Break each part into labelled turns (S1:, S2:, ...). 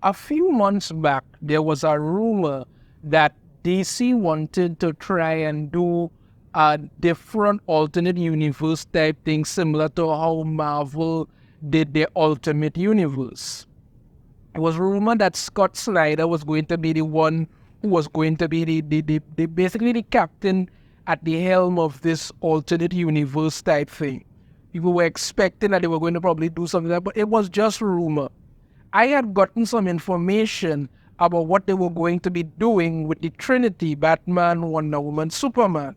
S1: a few months back, there was a rumor that DC wanted to try and do a different alternate universe type thing, similar to how Marvel did their Ultimate Universe. It was rumored that Scott Snyder was going to be the one who was going to be basically the captain at the helm of this alternate universe type thing. People were expecting that they were going to probably do something like that, but it was just rumor. I had gotten some information about what they were going to be doing with the Trinity, Batman, Wonder Woman, Superman.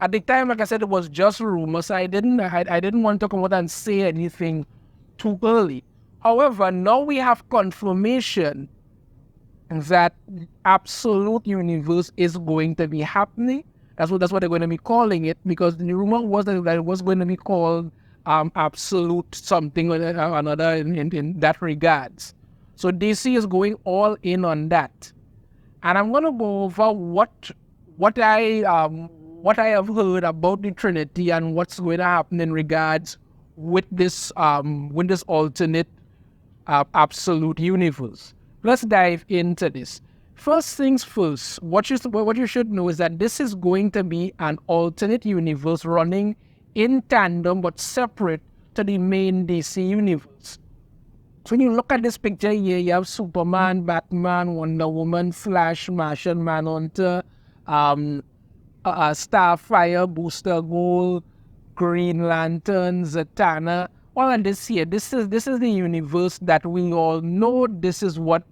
S1: At the time, like I said, it was just rumors. I didn't want to come out and say anything too early. However, now we have confirmation that Absolute Universe is going to be happening. That's what they're going to be calling it, because the rumor was that it was going to be called Absolute something or another in that regards. So DC is going all in on that, and I'm going to go over what I have heard about the Trinity and what's going to happen in regards with this alternate absolute universe. Let's dive into this. First things first, what you should know is that this is going to be an alternate universe running in tandem but separate to the main DC universe. So when you look at this picture here, you have Superman, Batman, Wonder Woman, Flash, Martian Manhunter, Starfire, Booster Gold, Green Lantern, Zatanna. All of this here, this is the universe that we all know. This is what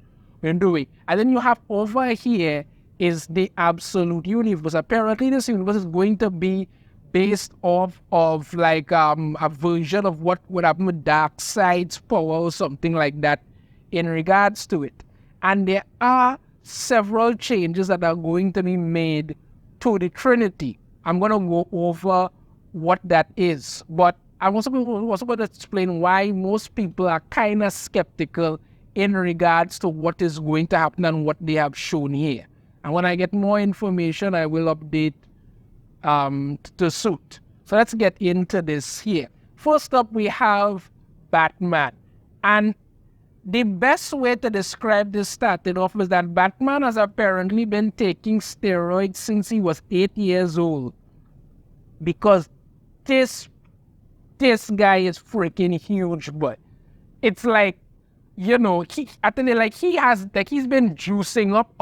S1: we're doing. And then you have over here is the absolute universe. Apparently this universe is going to be based off of like a version of what would happen with Darkseid's power or something like that in regards to it. And there are several changes that are going to be made to the Trinity. I'm going to go over what that is, but I'm also going to explain why most people are kind of skeptical in regards to what is going to happen and what they have shown here. And when I get more information, I will update to suit. So let's get into this here. First up, we have Batman. And the best way to describe this started off is that Batman has apparently been taking steroids since he was 8 years old. Because this guy is freaking huge, but it's like, you know, he's been juicing up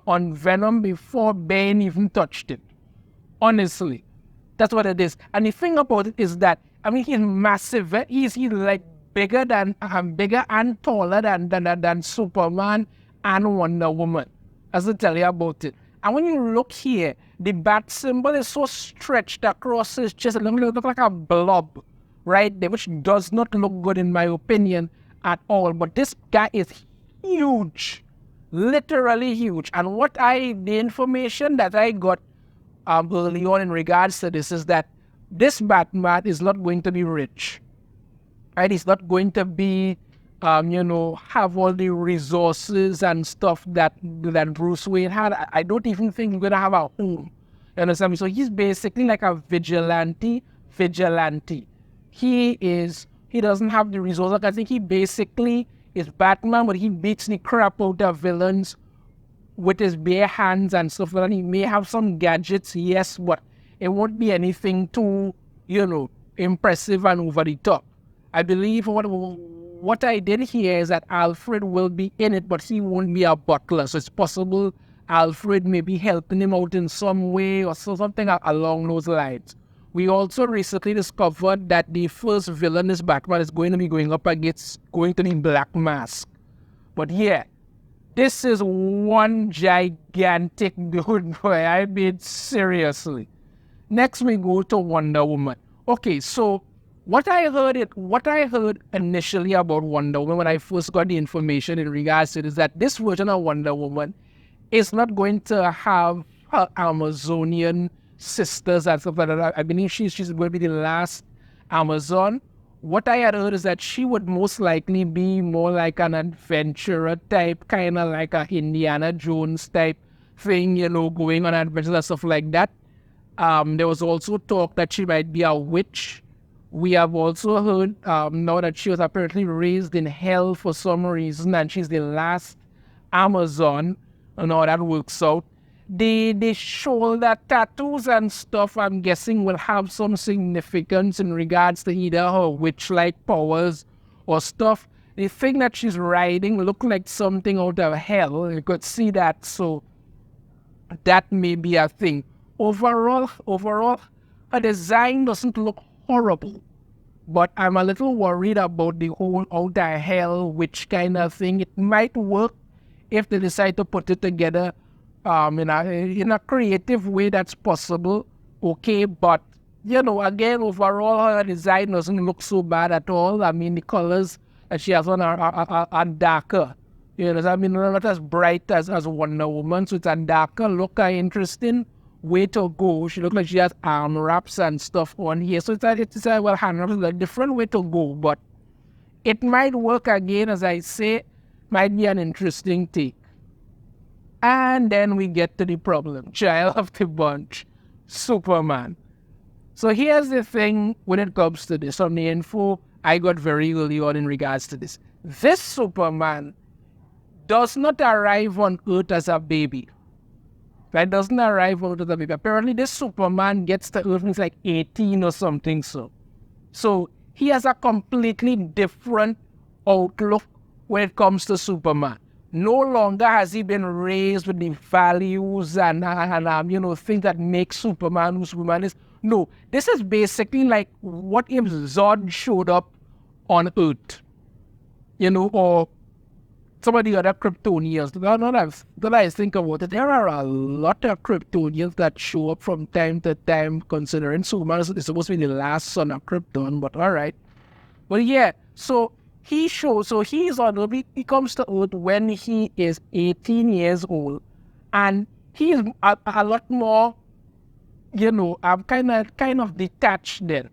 S1: on Venom before Bane even touched it. Honestly, that's what it is. And the thing about it is that, I mean, he's massive. He's like bigger and taller than Superman and Wonder Woman, as I tell you about it. And when you look here, the bat symbol is so stretched across his chest, it looks like a blob right there, which does not look good in my opinion at all. But this guy is huge, literally huge. And the information that I got early on in regards to this is that this Batman is not going to be rich, right? He's not going to be, have all the resources and stuff that Bruce Wayne had. I don't even think he's going to have a home. You understand me? So he's basically like a vigilante. He doesn't have the resources. I think he basically is Batman, but he beats the crap out of villains with his bare hands and stuff like that. He may have some gadgets, yes, but it won't be anything too, impressive and over the top. I believe what I did here is that Alfred will be in it, but he won't be a butler. So it's possible Alfred may be helping him out in some way or something along those lines. We also recently discovered that the first villain is Batman is going to be going to be Black Mask. But yeah, this is one gigantic dude, boy. I mean, seriously. Next, we go to Wonder Woman. Okay, so what I heard initially about Wonder Woman when I first got the information in regards to it is that this version of Wonder Woman is not going to have her Amazonian sisters and stuff like that. I believe she's going to be the last Amazon. What I had heard is that she would most likely be more like an adventurer type, kind of like a Indiana Jones type thing, going on adventures and stuff like that. There was also talk that she might be a witch, We have also heard now that she was apparently raised in hell for some reason, and she's the last Amazon, and how that works out. The shoulder tattoos and stuff, I'm guessing, will have some significance in regards to either her witch-like powers or stuff. The thing that she's riding looked like something out of hell. You could see that, so that may be a thing. Overall, her design doesn't look horrible, but I'm a little worried about the whole out of hell witch kind of thing. It might work if they decide to put it together in a creative way that's possible, okay, but again, overall her design doesn't look so bad at all. I mean, the colors that she has on are darker, I mean, not as bright as Wonder Woman, so it's a darker look, interesting way to go. She looks like she has arm wraps and stuff on here, so it's a well, hand wraps is a different way to go, but it might work again, as I say, might be an interesting take. And then we get to the problem child of the bunch, Superman. So here's the thing when it comes to this. From the info I got very early on in regards to this. This Superman does not arrive on Earth as a baby. Right? Doesn't arrive on Earth as a baby. Apparently this Superman gets to Earth when he's like 18 or something so. So he has a completely different outlook when it comes to Superman. No longer has he been raised with the values and things that make Superman who Superman is. No, this is basically like what if Zod showed up on Earth, or some of the other Kryptonians. Now I think about it, there are a lot of Kryptonians that show up from time to time, considering Superman is supposed to be the last son of Krypton, but all right. But yeah, so he's on Earth. He comes to Earth when he is 18 years old, and he is a lot more, I'm kind of detached then.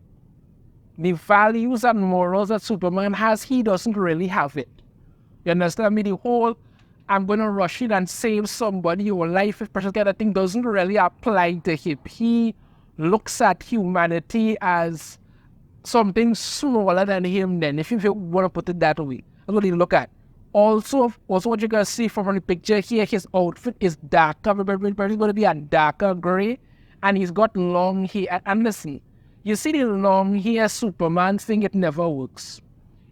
S1: The values and morals that Superman has, he doesn't really have it. You understand me? The whole, I'm going to rush in and save somebody or life is precious kind of thing doesn't really apply to him. He looks at humanity as something smaller than him then, if you want to put it that way. That's what you look at. Also what you can see from the picture here, his outfit is darker. It's going to be a darker gray, and he's got long hair. And listen, you see the long hair Superman thing, it never works.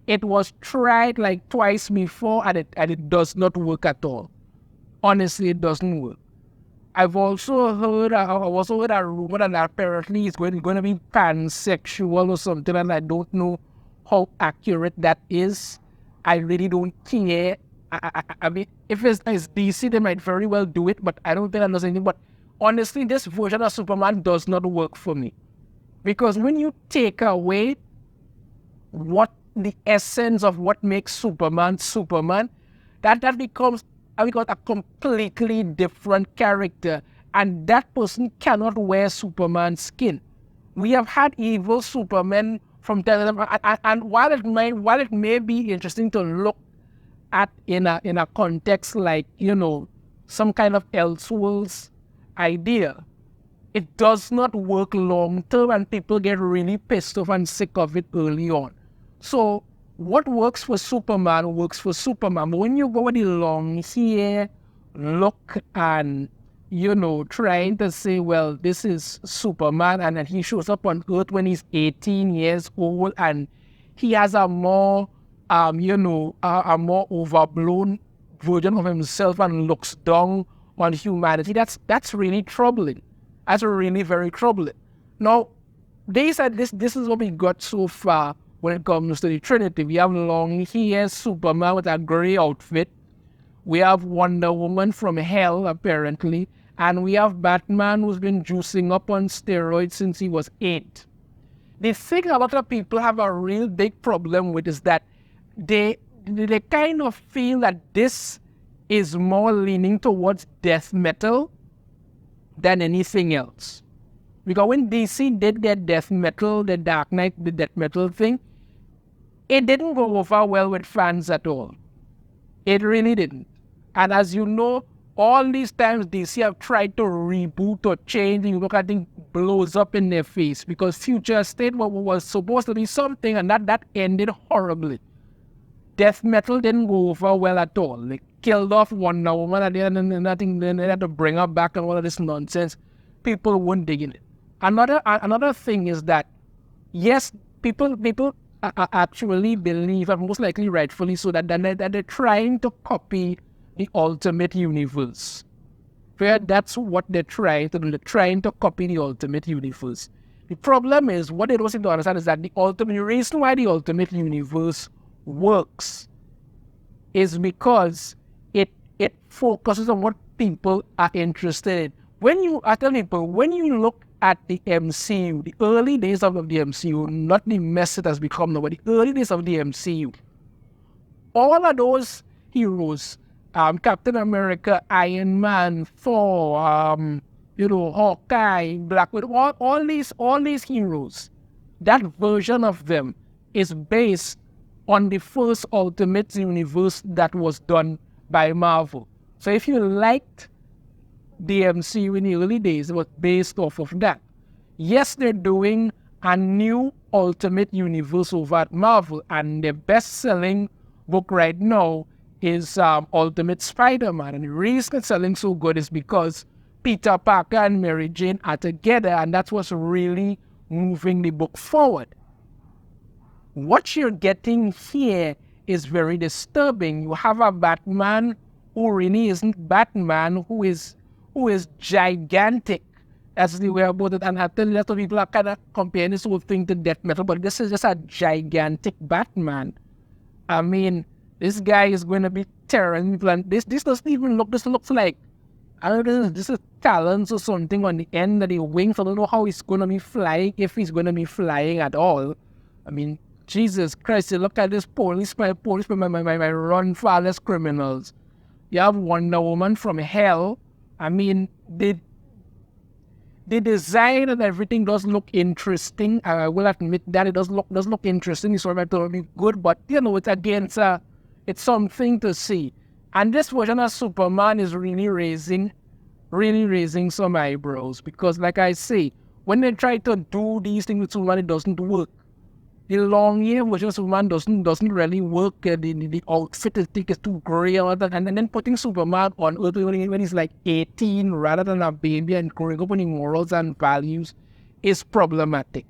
S1: It was tried like twice before, and it does not work at all. Honestly, it doesn't work. I've also heard a rumor that apparently it's going to be pansexual or something, and I don't know how accurate that is. I really don't care. I mean, if it's DC, they might very well do it, but I don't think that does anything. But honestly, this version of Superman does not work for me. Because when you take away what the essence of what makes Superman, that becomes a completely different character, and that person cannot wear Superman's skin. We have had evil Supermen from time to time, and while it may be interesting to look at in a context like some kind of Elseworlds idea, it does not work long term, and people get really pissed off and sick of it early on. So what works for Superman works for Superman. But when you go with the long hair look and, trying to say, well, this is Superman, and then he shows up on Earth when he's 18 years old, and he has a more, a more overblown version of himself and looks down on humanity, that's really troubling. That's really very troubling. Now, they said this is what we got so far when it comes to the Trinity. We have long hair Superman with a grey outfit. We have Wonder Woman from hell, apparently. And we have Batman, who's been juicing up on steroids since he was 8. The thing a lot of people have a real big problem with is that they kind of feel that this is more leaning towards death metal than anything else. Because when DC did their death metal, the Dark Knight, the death metal thing, it didn't go over well with fans at all. It really didn't. And as you know, all these times DC have tried to reboot or change, and look, I think blows up in their face because Future State was supposed to be something, and that ended horribly. Death metal didn't go over well at all. They killed off Wonder Woman at the end, and I think then they had to bring her back and all of this nonsense. People weren't digging it. Another thing is that, yes, people actually believe, and most likely rightfully so, that they're trying to copy the Ultimate Universe. Where that's what they're trying to do. They're trying to copy the Ultimate Universe. The problem is, what they don't seem to understand is that the reason why the Ultimate Universe works is because it focuses on what people are interested in. I tell people, when you look at the MCU, the early days of the MCU, not the mess it has become now, but the early days of the MCU, all of those heroes, Captain America, Iron Man, Thor, Hawkeye, Black Widow, all these heroes, that version of them is based on the first Ultimate Universe that was done by Marvel. So if you liked the MCU in the early days, it was based off of that. Yes, they're doing a new Ultimate Universe over at Marvel, and their best-selling book right now is Ultimate Spider-Man. And the reason it's selling so good is because Peter Parker and Mary Jane are together, and that's what's really moving the book forward. What you're getting here is very disturbing. You have a Batman who really isn't Batman, who is gigantic. That's the way about it. And I tell you, a lot of people are kind of comparing this whole thing to death metal, but this is just a gigantic Batman. I mean, this guy is going to be terrorizing people, and this doesn't even look. This looks like, I don't know, this is talons or something on the end of the wings. I don't know how he's going to be flying, if he's going to be flying at all. I mean, Jesus Christ, you look at this policeman, my run fatherless criminals. You have Wonder Woman from hell. I mean, the design and everything does look interesting. I will admit that it does look interesting. It's not totally good, but it's against it's something to see. And this version of Superman is really raising some eyebrows, because, like I say, when they try to do these things with Superman, it doesn't work. The long hair version of Superman doesn't really work. The outfit is too grey and all that. And then putting Superman on Earth when he's like 18 rather than a baby and growing up in morals and values is problematic.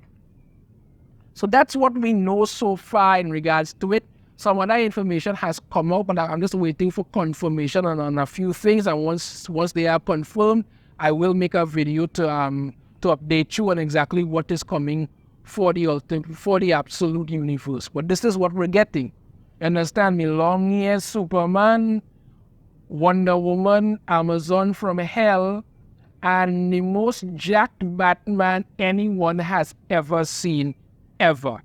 S1: So that's what we know so far in regards to it. Some other information has come out, but I'm just waiting for confirmation on a few things. And once they are confirmed, I will make a video to update you on exactly what is coming for the absolute universe. But this is what we're getting. You understand me? Long hair Superman, Wonder Woman, Amazon from hell, and the most jacked Batman anyone has ever seen, ever.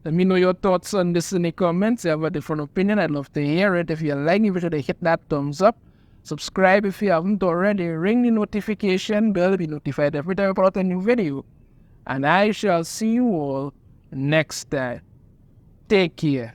S1: Let me know your thoughts on this in the comments. If you have a different opinion, I'd love to hear it. If you like me, be sure to hit that thumbs up. Subscribe if you haven't already. Ring the notification bell to be notified every time I put out a new video. And I shall see you all next time. Take care.